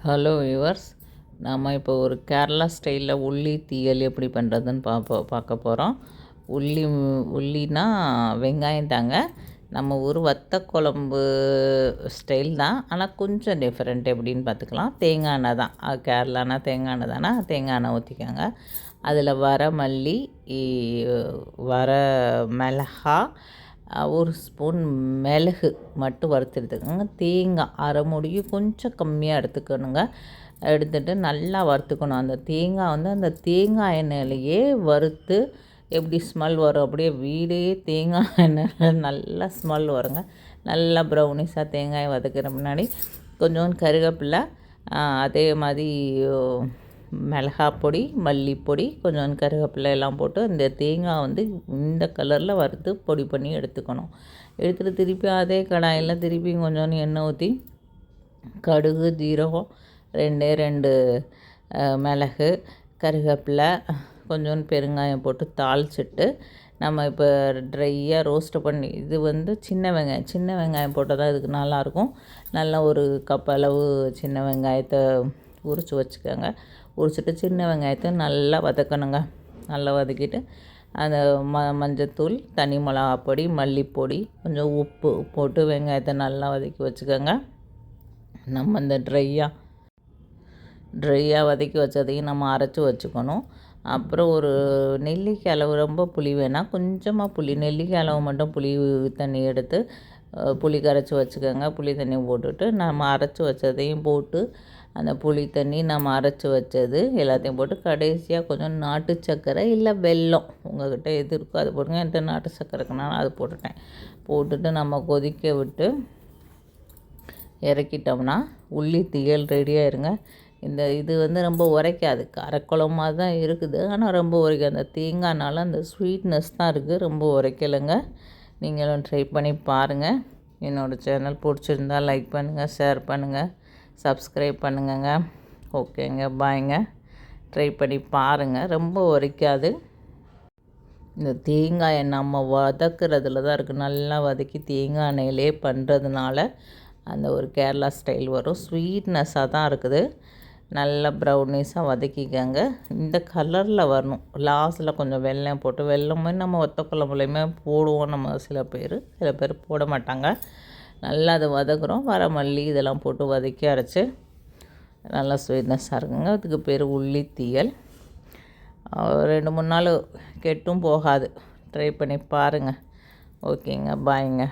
Hello viewers, நாம் இப்போ ஒரு கேரளா ஸ்டைலில் உள்ளி தீயல் எப்படி பண்ணுறதுன்னு பார்க்க போகிறோம். உள்ளினா வெங்காயம் தாங்க. நம்ம ஊர் வத்த குழம்பு ஸ்டைல் தான், ஆனால் கொஞ்சம் டிஃப்ரெண்ட். எப்படின்னு பார்த்துக்கலாம். தேங்காய் எண்ணெய் தான், கேரளானா தேங்காய் எண்ணெய் தானே, தேங்காய் எண்ணெய் ஊற்றிக்கோங்க. அதில் வர மல்லி, வர மிளகா, ஒரு ஸ்பூன் மிளகு மட்டும் வறுத்து எடுத்துக்கோங்க. தேங்காய் அரை மூடியும் கொஞ்சம் கம்மியாக எடுத்துக்கணுங்க. எடுத்துகிட்டு நல்லா வறுத்துக்கணும். அந்த தேங்காய் அந்த தேங்காய் எண்ணெயிலையே வறுத்து எப்படி ஸ்மெல் வரும், அப்படியே வீடே தேங்காய் எண்ணெயில் நல்லா ஸ்மெல் வருங்க. நல்லா ப்ரௌனிஷாக தேங்காயை வதக்கிற முன்னாடி கொஞ்சோண்டு கருவேப்பிலை, அதே மாதிரி மிளகாய் பொடி, மல்லிப்பொடி, கொஞ்சம் கருவேப்பிலை எல்லாம் போட்டு இந்த தேங்காய் இந்த கலரில் வறுத்து பொடி பண்ணி எடுத்துக்கணும். எடுத்துகிட்டு திருப்பி அதே கடாயில் திருப்பி கொஞ்சோண்டு எண்ணெய் ஊற்றி கடுகு, ஜீரகம், ரெண்டு மிளகு, கருவேப்பிலை, கொஞ்சோண்டு பெருங்காயம் போட்டு தாளிச்சிட்டு நம்ம இப்போ ட்ரையாக ரோஸ்ட்டு பண்ணி இது சின்ன வெங்காயம் போட்டால் தான் இதுக்கு நல்லாயிருக்கும். நல்லா ஒரு கப் அளவு சின்ன வெங்காயத்தை உரித்து வச்சுக்கோங்க. உரிச்சிட்டு சின்ன வெங்காயத்தை நல்லா வதக்கணுங்க. நல்லா வதக்கிட்டு அந்த மஞ்சத்தூள், தனி மிளகாப்பொடி, மல்லிப்பொடி, கொஞ்சம் உப்பு போட்டு வெங்காயத்தை நல்லா வதக்கி வச்சுக்கோங்க. நம்ம இந்த ட்ரையாக வதக்கி வச்சதையும் நம்ம அரைச்சி வச்சுக்கணும். அப்புறம் ஒரு நெல்லிக்காய் அளவு, ரொம்ப புளி வேணாம், கொஞ்சமாக நெல்லிக்காய் அளவு மட்டும் புளி தண்ணி எடுத்து புளி கரைச்சி வச்சுக்கோங்க. புளி தண்ணி போட்டுட்டு நம்ம அரைச்சி வச்சதையும் போட்டு அந்த புளி தண்ணி நம்ம அரைச்சி வச்சது எல்லாத்தையும் போட்டு கடைசியாக கொஞ்சம் நாட்டு சர்க்கரை இல்லை வெல்லம், உங்கள்கிட்ட எது இருக்கோ அது போடுங்க. என்கிட்ட நாட்டு சர்க்கரை இருக்குனாலும் அது போட்டுட்டேன். போட்டுட்டு நம்ம கொதிக்க விட்டு இறக்கிட்டோம்னா உள்ளி தீயல் ரெடியாக இருங்க. இது ரொம்ப உரைக்காது, காரக்குழம்பாக தான் இருக்குது, ஆனால் ரொம்ப உரைக்காது. அந்த தேங்காய்னால அந்த ஸ்வீட்னஸ் தான் இருக்குது, ரொம்ப உரைக்கலைங்க. நீங்களும் ட்ரை பண்ணி பாருங்கள். என்னோடய சேனல் பிடிச்சிருந்தால் லைக் பண்ணுங்கள், ஷேர் பண்ணுங்கள், சப்ஸ்கிரைப் பண்ணுங்கங்க. ஓகேங்க, பாய்ங்க. ட்ரை பண்ணி பாருங்கள், ரொம்ப உரைக்காது. இந்த தேங்காயை நம்ம வதக்குறதுல தான் இருக்குது. நல்லா வதக்கி தேங்காய் எண்ணெயிலே பண்ணுறதுனால அந்த ஒரு கேரளா ஸ்டைல் வரும். ஸ்வீட்னஸ்ஸாக தான் இருக்குது. நல்லா ப்ரௌனிஸாக வதக்கிக்கங்க. இந்த கலரில் வரணும். லாஸ்ட்டில் கொஞ்சம் வெல்லம் போட்டு, வெல்லமே நம்ம வத்த குழம்புலையுமே போடுவோம் நம்ம. சில பேர் போட மாட்டாங்க. நல்லா அதை வதக்குறோம். வர மல்லி இதெல்லாம் போட்டு வதக்கி அரைச்சி நல்லா ஸ்வீட்னஸ்ஸாக இருக்குங்க. அதுக்கு பேர் உள்ளி தீயல். 2-3 நாள் கெட்டும் போகாது. ட்ரை பண்ணி பாருங்கள். ஓகேங்க, பாய்ங்க.